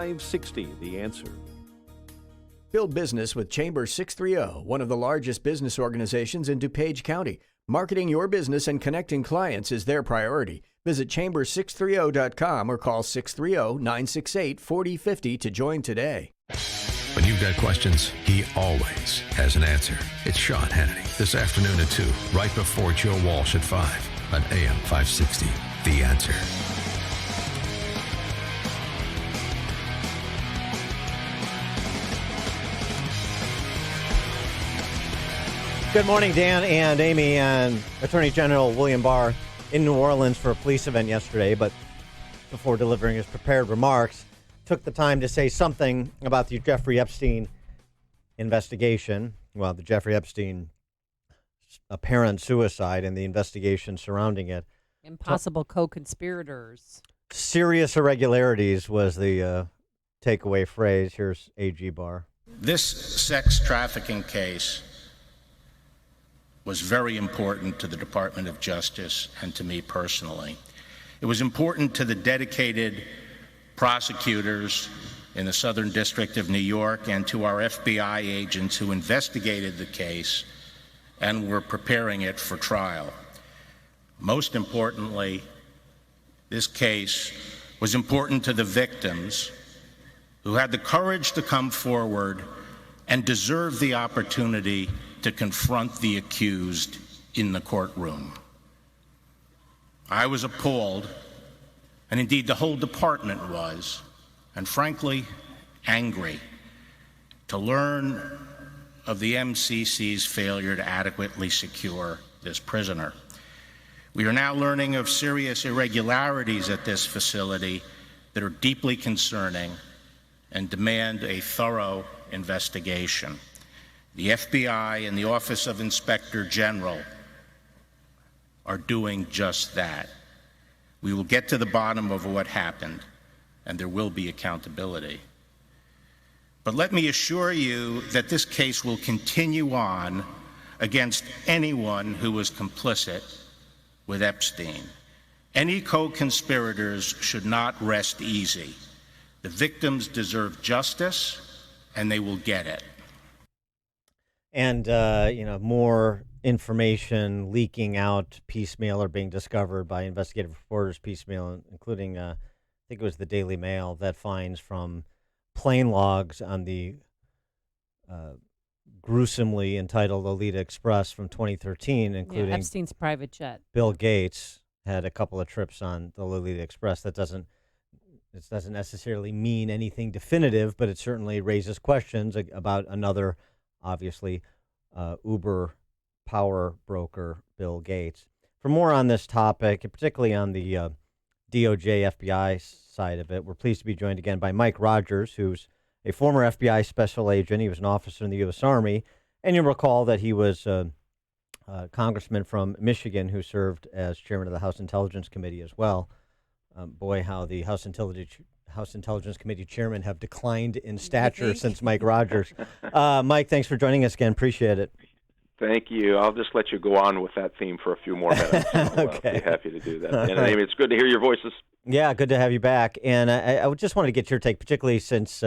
560, The Answer. Build business with Chamber 630, one of the largest business organizations in DuPage County. Marketing your business and connecting clients is their priority. Visit chamber630.com or call 630-968-4050 to join today. When you've got questions, he always has an answer. It's Sean Hannity this afternoon at 2, right before Joe Walsh at 5 on AM 560. The Answer. Good morning, Dan and Amy. And Attorney General William Barr in New Orleans for a police event yesterday, but before delivering his prepared remarks, took the time to say something about the Jeffrey Epstein investigation. Well, the Jeffrey Epstein apparent suicide and the investigation surrounding it. Impossible co-conspirators. Serious irregularities was the takeaway phrase. Here's AG Barr. This sex trafficking case was very important to the Department of Justice and to me personally. It was important to the dedicated prosecutors in the Southern District of New York and to our FBI agents who investigated the case and were preparing it for trial. Most importantly, this case was important to the victims who had the courage to come forward and deserve the opportunity to confront the accused in the courtroom. I was appalled, and indeed the whole department was, and frankly, angry to learn of the MCC's failure to adequately secure this prisoner. We are now learning of serious irregularities at this facility that are deeply concerning and demand a thorough investigation. The FBI and the Office of Inspector General are doing just that. We will get to the bottom of what happened, and there will be accountability. But let me assure you that this case will continue on against anyone who was complicit with Epstein. Any co-conspirators should not rest easy. The victims deserve justice, and they will get it. And, more information leaking out piecemeal or being discovered by investigative reporters piecemeal, including, I think it was the Daily Mail, that finds from plane logs on the gruesomely entitled Lolita Express from 2013, including Epstein's private jet. Bill Gates had a couple of trips on the Lolita Express. This doesn't necessarily mean anything definitive, but it certainly raises questions about another, obviously, Uber power broker, Bill Gates. For more on this topic, and particularly on the DOJ FBI side of it, we're pleased to be joined again by Mike Rogers, who's a former FBI special agent. He was an officer in the U.S. Army, and you'll recall that he was a congressman from Michigan who served as chairman of the House Intelligence Committee as well. Boy, how the House Intelligence Committee chairmen have declined in stature since Mike Rogers. Mike, thanks for joining us again. Appreciate it. Thank you. I'll just let you go on with that theme for a few more minutes. Okay. I'll be happy to do that. And Amy, it's good to hear your voices. Yeah, good to have you back. And I just wanted to get your take, particularly since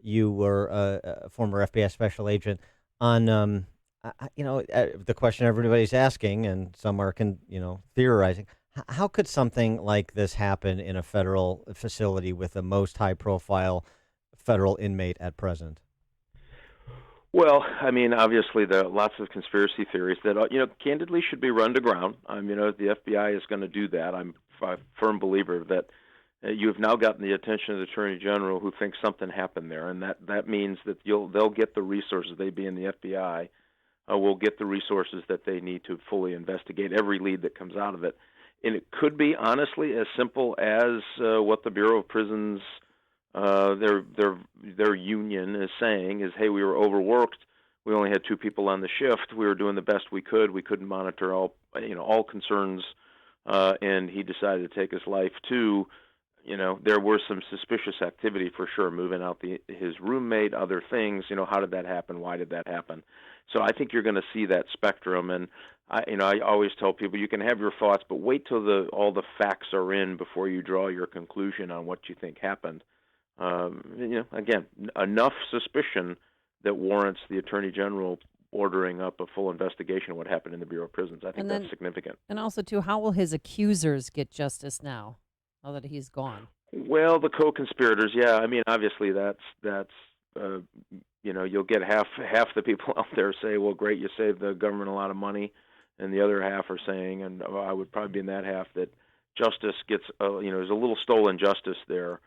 you were a former FBI special agent, on the question everybody's asking, and some are theorizing. How could something like this happen in a federal facility with the most high-profile federal inmate at present? Well, I mean, obviously, there are lots of conspiracy theories that, candidly should be run to ground. The FBI is going to do that. I'm a firm believer that you have now gotten the attention of the Attorney General who thinks something happened there, and that means that they'll get the resources. They being the FBI will get the resources that they need to fully investigate every lead that comes out of it. And it could be, honestly, as simple as what the Bureau of Prisons, their union is saying is, hey, we were overworked. We only had 2 people on the shift. We were doing the best we could. We couldn't monitor all concerns, and he decided to take his life too. There were some suspicious activity for sure, moving out his roommate, other things. How did that happen? Why did that happen? So I think you're going to see that spectrum, and I always tell people you can have your thoughts, but wait till all the facts are in before you draw your conclusion on what you think happened. Again, enough suspicion that warrants the Attorney General ordering up a full investigation of what happened in the Bureau of Prisons. I think And that's then, significant. and also too, how will his accusers get justice now that he's gone? Well, the co-conspirators, yeah. I mean, obviously, that's you'll get half the people out there say, "Well, great, you saved the government a lot of money," and the other half are saying, and I would probably be in that half, that justice gets, there's a little stolen justice there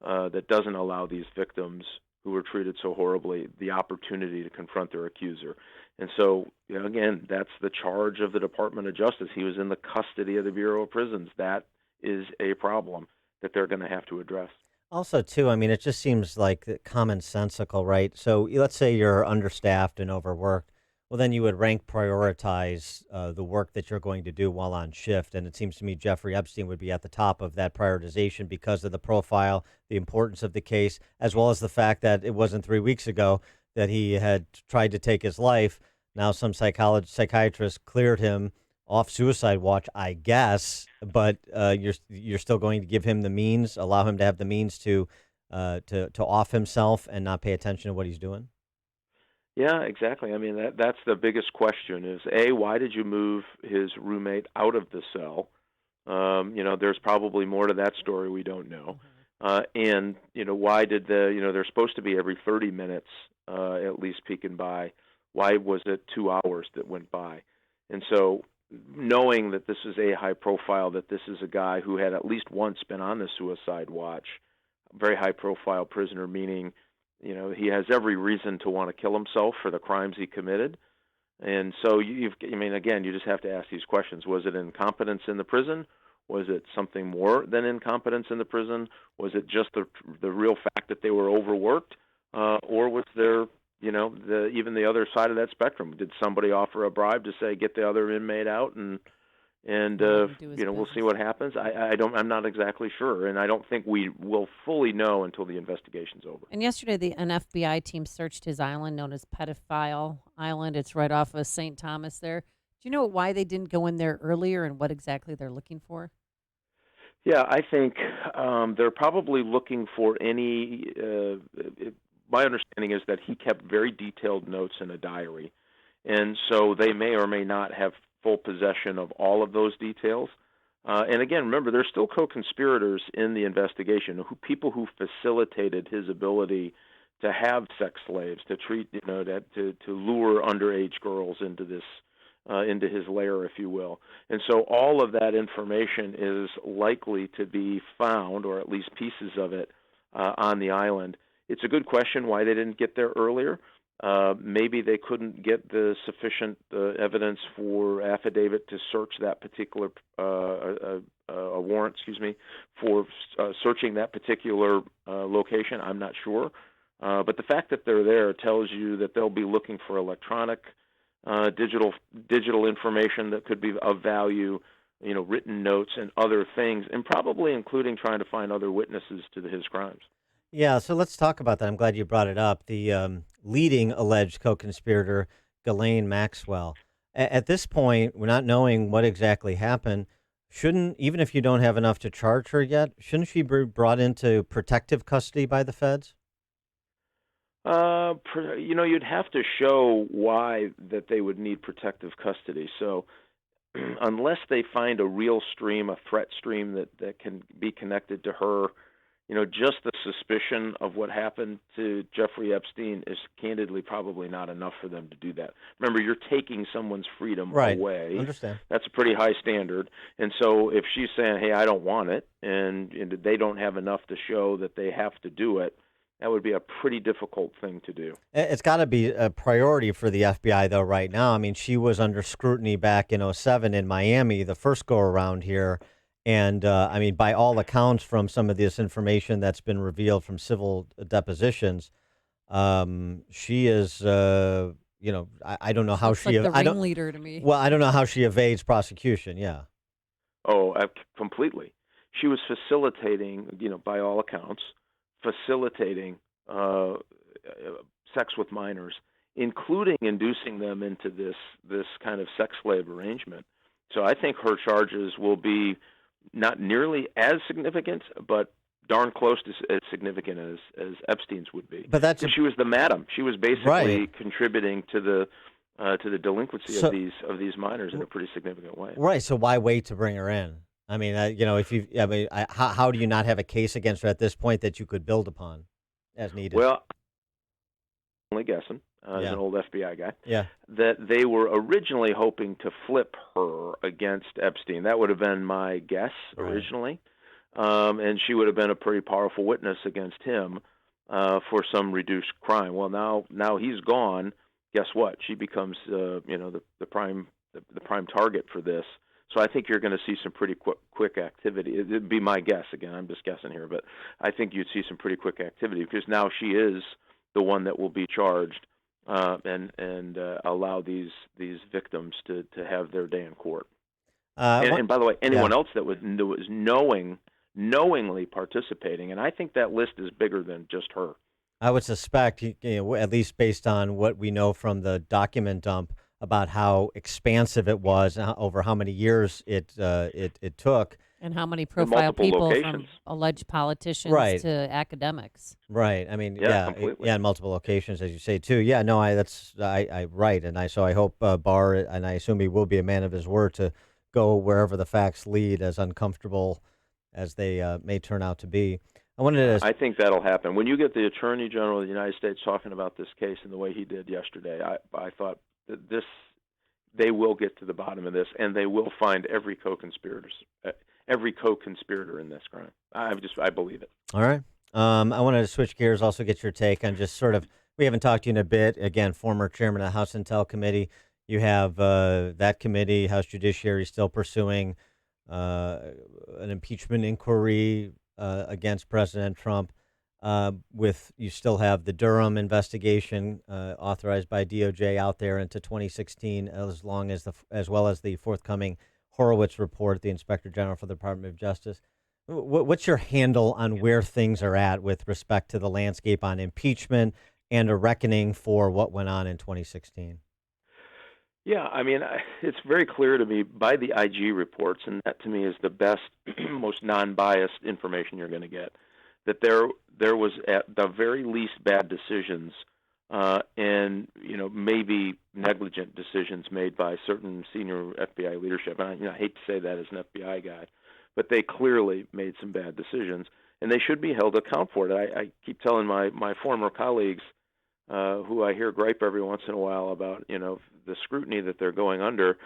that doesn't allow these victims who were treated so horribly the opportunity to confront their accuser. And so, again, that's the charge of the Department of Justice. He was in the custody of the Bureau of Prisons. That is a problem that they're going to have to address. Also, too, I mean, it just seems like commonsensical, right? So let's say you're understaffed and overworked. Well, then you would rank prioritize the work that you're going to do while on shift. And it seems to me Jeffrey Epstein would be at the top of that prioritization because of the profile, the importance of the case, as well as the fact that it wasn't 3 weeks ago that he had tried to take his life. Now some psychiatrist cleared him off suicide watch, I guess, but you're still going to give him the means, allow him to have the means to off himself and not pay attention to what he's doing. Yeah, exactly. I mean, that's the biggest question is, A, why did you move his roommate out of the cell? There's probably more to that story we don't know. And, why did they're supposed to be every 30 minutes at least peeking by. Why was it 2 hours that went by? And so knowing that this is a high profile, that this is a guy who had at least once been on the suicide watch, very high profile prisoner, meaning he has every reason to want to kill himself for the crimes he committed. And so you just have to ask these questions. Was it incompetence in the prison? Was it something more than incompetence in the prison? Was it just the real fact that they were overworked? Or was there, even the other side of that spectrum? Did somebody offer a bribe to say, get the other inmate out and we'll see what happens? I'm not exactly sure, and I don't think we will fully know until the investigation's over. And yesterday, an FBI team searched his island known as Pedophile Island. It's right off of St. Thomas there. Do you know why they didn't go in there earlier and what exactly they're looking for? Yeah, I think they're probably looking for any. My understanding is that he kept very detailed notes in a diary, and so they may or may not have full possession of all of those details. And again, remember, there's still co-conspirators in the investigation, people who facilitated his ability to have sex slaves, to treat, to lure underage girls into this, into his lair, if you will. And so all of that information is likely to be found, or at least pieces of it, on the island. It's a good question why they didn't get there earlier. Maybe they couldn't get the sufficient evidence for affidavit to search that particular a warrant, for searching that particular location. I'm not sure, but the fact that they're there tells you that they'll be looking for electronic, digital information that could be of value, written notes and other things, and probably including trying to find other witnesses to his crimes. Yeah, so let's talk about that. I'm glad you brought it up. The leading alleged co-conspirator, Ghislaine Maxwell. At this point, we're not knowing what exactly happened. Even if you don't have enough to charge her yet, shouldn't she be brought into protective custody by the feds? You'd have to show why that they would need protective custody. So unless they find a real stream, a threat stream that can be connected to her, just the suspicion of what happened to Jeffrey Epstein is candidly probably not enough for them to do that. Remember, you're taking someone's freedom away. Understand. That's a pretty high standard. And so if she's saying, hey, I don't want it, and they don't have enough to show that they have to do it, that would be a pretty difficult thing to do. It's got to be a priority for the FBI, though, right now. I mean, she was under scrutiny back in 2007 in Miami, the first go-around here. And, by all accounts from some of this information that's been revealed from civil depositions, she is, I don't know how Looks she... like the ringleader to me. Well, I don't know how she evades prosecution, yeah. Oh, completely. She was facilitating, by all accounts, sex with minors, including inducing them into this kind of sex slave arrangement. So I think her charges will be not nearly as significant, but darn close to as significant as Epstein's would be. But that's she was the madam. She was basically Right. contributing to the delinquency So- of these minors in a pretty significant way. right. So why wait to bring her in? I mean, if you, I mean, how do you not have a case against her at this point that you could build upon as needed? Well, only guessing as Yeah. an old FBI guy. Yeah. That they were originally hoping to flip her against Epstein. That would have been my guess Right. originally. And she would have been a pretty powerful witness against him for some reduced crime. Well, now he's gone. Guess what? She becomes the prime target for this. So I think you're going to see some pretty quick activity. It'd be my guess. Again, I'm just guessing here, but I think you'd see some pretty quick activity because now she is the one that will be charged and allow these victims to have their day in court. And by the way, anyone else that was knowingly participating, and I think that list is bigger than just her. I would suspect, at least based on what we know from the document dump about how expansive it was and over how many years it took. And how many profile multiple people locations. from alleged politicians Right. to academics. Right. I mean, completely. in multiple locations, as you say too. Yeah. No, I right, and I hope Barr, and I assume he will be a man of his word to go wherever the facts lead, as uncomfortable as they may turn out to be. I wanted to. I think that'll happen. When you get the Attorney General of the United States talking about this case in the way he did yesterday, I thought that they will get to the bottom of this, and they will find every co-conspirator in this crime. I believe it. All right. I wanted to switch gears, also get your take on just sort of, we haven't talked to you in a bit. Again, former chairman of the House Intel Committee. You have that committee, House Judiciary, still pursuing an impeachment inquiry against President Trump. You still have the Durham investigation authorized by DOJ out there into 2016, as well as the forthcoming Horowitz report, the Inspector General for the Department of Justice. What's your handle on where things are at with respect to the landscape on impeachment and a reckoning for what went on in 2016? Yeah, I mean, it's very clear to me by the IG reports, and that to me is the best, most non-biased information you're going to get, that there was at the very least bad decisions and maybe negligent decisions made by certain senior FBI leadership. And I hate to say that as an FBI guy, but they clearly made some bad decisions, and they should be held to account for it. I keep telling my former colleagues who I hear gripe every once in a while about the scrutiny that they're going under.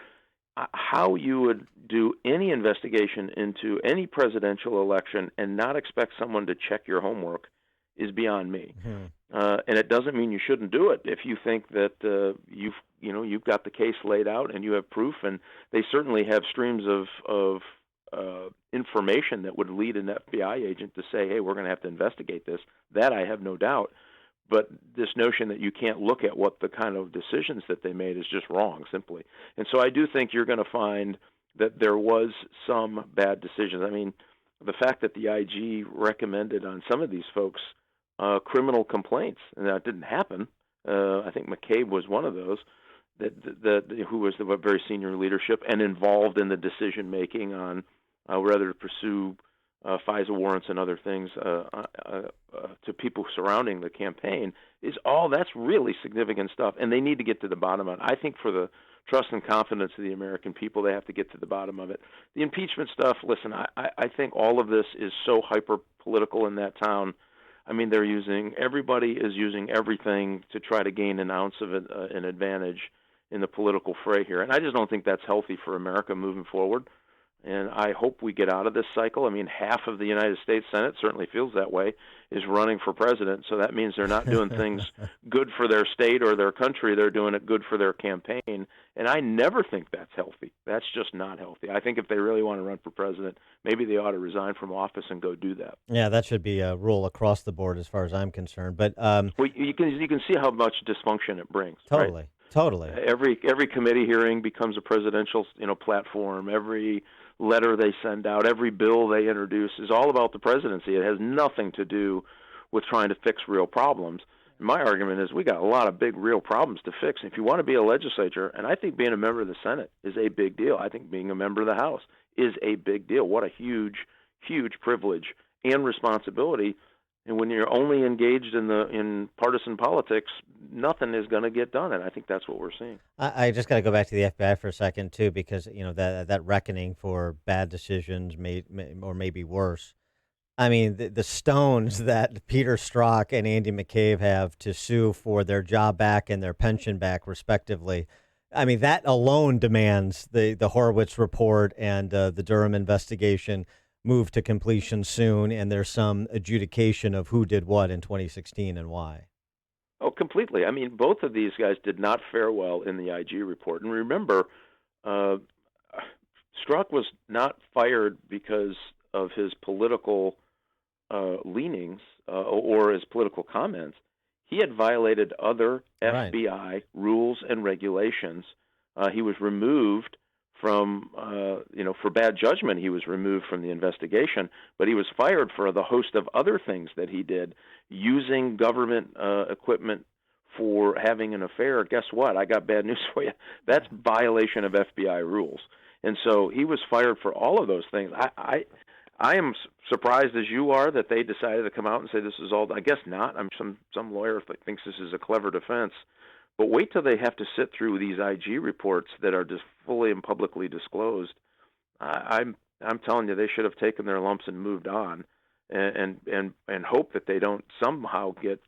How you would do any investigation into any presidential election and not expect someone to check your homework is beyond me. Mm-hmm. And it doesn't mean you shouldn't do it if you think that you've got the case laid out and you have proof. And they certainly have streams of information that would lead an FBI agent to say, "Hey, we're going to have to investigate this." That I have no doubt. But this notion that you can't look at what the kind of decisions that they made is just wrong, simply. And so I do think you're going to find that there was some bad decisions. I mean, the fact that the IG recommended on some of these folks criminal complaints, and that didn't happen. I think McCabe was one of those who was the very senior leadership and involved in the decision making on whether to pursue FISA warrants and other things to people surrounding the campaign that's really significant stuff, and they need to get to the bottom of it. I think for the trust and confidence of the American people, they have to get to the bottom of it. The impeachment stuff, listen, I think all of this is so hyper political in that town. I mean, everybody is using everything to try to gain an ounce of an advantage in the political fray here, and I just don't think that's healthy for America moving forward. And I hope we get out of this cycle. I mean, half of the United States Senate certainly feels that way, is running for president. So that means they're not doing things good for their state or their country. They're doing it good for their campaign. And I never think that's healthy. That's just not healthy. I think if they really want to run for president, maybe they ought to resign from office and go do that. Yeah, that should be a rule across the board as far as I'm concerned. But well, you can see how much dysfunction it brings. Totally. Right? Totally. Every committee hearing becomes a presidential platform. Every letter they send out, every bill they introduce is all about the presidency. It has nothing to do with trying to fix real problems. And my argument is we got a lot of big real problems to fix. If you want to be a legislature, and I think being a member of the Senate is a big deal. I think being a member of the House is a big deal. What a huge, huge privilege and responsibility. And when you're only engaged in partisan politics, nothing is going to get done. And I think that's what we're seeing. I just got to go back to the FBI for a second too, because that reckoning for bad decisions, or maybe worse. I mean, the stones that Peter Strzok and Andy McCabe have to sue for their job back and their pension back, respectively. I mean, that alone demands the Horowitz report and the Durham investigation move to completion soon, and there's some adjudication of who did what in 2016 and why. Oh, completely. I mean, both of these guys did not fare well in the IG report. And remember, Strzok was not fired because of his political leanings or his political comments. He had violated other FBI rules and regulations. He was removed from, for bad judgment. He was removed from the investigation, but he was fired for the host of other things that he did, using government equipment for having an affair. Guess what? I got bad news for you. That's violation of FBI rules. And so he was fired for all of those things. I am surprised as you are that they decided to come out and say this is all. I guess not. I'm some lawyer thinks this is a clever defense, but wait till they have to sit through these IG reports that are just fully and publicly disclosed. I'm telling you, they should have taken their lumps and moved on, and hope that they don't somehow get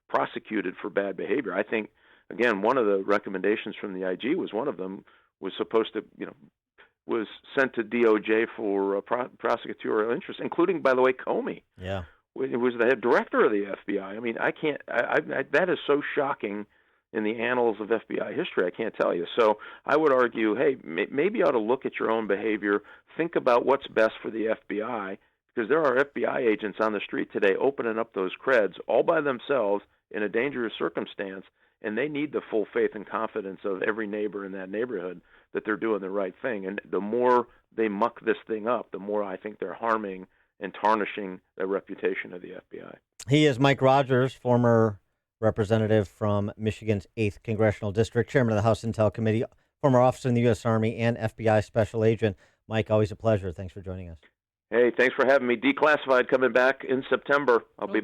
prosecuted for bad behavior. I think again, one of the recommendations from the IG was one of them was supposed to was sent to DOJ for prosecutorial interest, including, by the way, Comey. Yeah, it was the head director of the FBI. I mean, I can't. That is so shocking in the annals of FBI history. I can't tell you. So I would argue, hey, maybe you ought to look at your own behavior. Think about what's best for the FBI, because there are FBI agents on the street today opening up those creds all by themselves in a dangerous circumstance, and they need the full faith and confidence of every neighbor in that neighborhood that they're doing the right thing. And the more they muck this thing up, the more I think they're harming and tarnishing the reputation of the FBI. He is Mike Rogers, former representative from Michigan's 8th Congressional District, chairman of the House Intel Committee, former officer in the U.S. Army, and FBI special agent. Mike, always a pleasure. Thanks for joining us. Hey, thanks for having me. Declassified coming back in September. I'll be back.